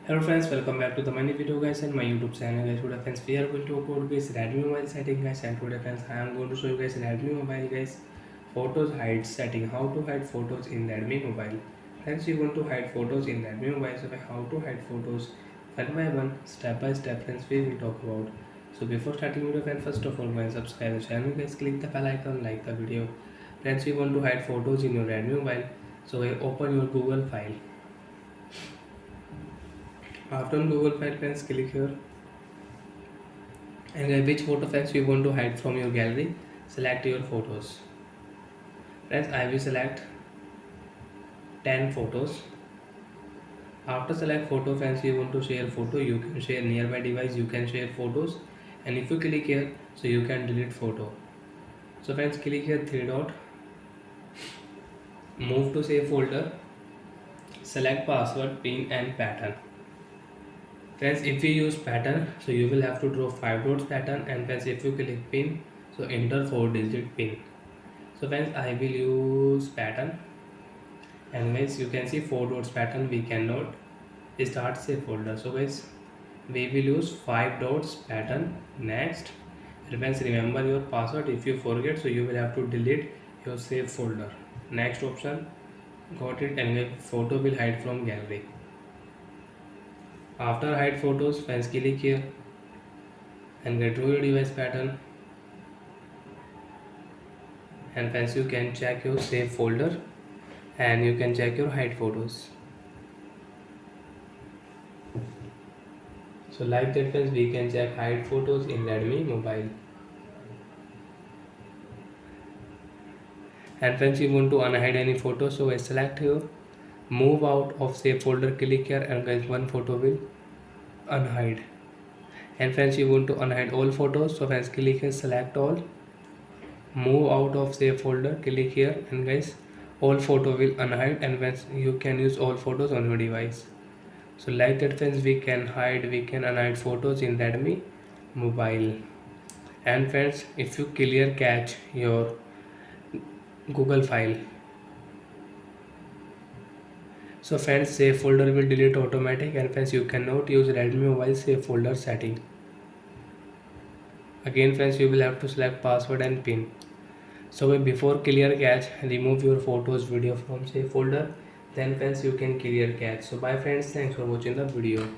Hello friends, welcome back to the many video guys and my YouTube channel guys. Today friends, we are going to upload guys Redmi mobile setting guys, and today friends I am going to show you guys Redmi mobile guys photos hide setting. How to hide photos in Redmi mobile. Friends, you want to hide photos in Redmi mobile, so how to hide photos one by one, step by step friends we will talk about. So before starting video friends, first of all guys, subscribe the channel guys, click the bell icon, like the video. Friends, you want to hide photos in your Redmi mobile, so open your Google file. After on Google file friends, click here and which photo friends you want to hide from your gallery. Select your photos. Friends, I will select 10 photos. After select photo friends, you want to share photo, you can share nearby device, you can share photos, and if you click here, so you can delete photo. So friends, click here three dot, move to save folder, select password, pin and pattern. Friends, if you use pattern, so you will have to draw 5 dots pattern, and friends if you click pin, so enter 4-digit pin. So friends, I will use pattern, and guys you can see 4 dots pattern, we cannot start save folder. So guys, we will use 5 dots pattern. Next, and friends remember your password. If you forget, so you will have to delete your save folder. Next option, got it, and guys, photo will hide from gallery. After hide photos, friends click here and get draw your device pattern, and friends you can check your save folder and you can check your hide photos. So like that friends, we can check hide photos in Redmi mobile. And friends, you want to unhide any photo, so I select here, move out of save folder, click here, and guys one photo will unhide. And friends, you want to unhide all photos, so friends click here, select all, move out of save folder, click here, and guys all photo will unhide, and friends you can use all photos on your device. So like that friends, we can hide, we can unhide photos in Redmi mobile. And friends, if you clear cache your Google file, so friends save folder will delete automatic, and friends you cannot use Redmi mobile save folder setting. Again friends, you will have to select password and pin. So before clear cache, remove your photos video from save folder, then friends you can clear cache. So bye friends, thanks for watching the video.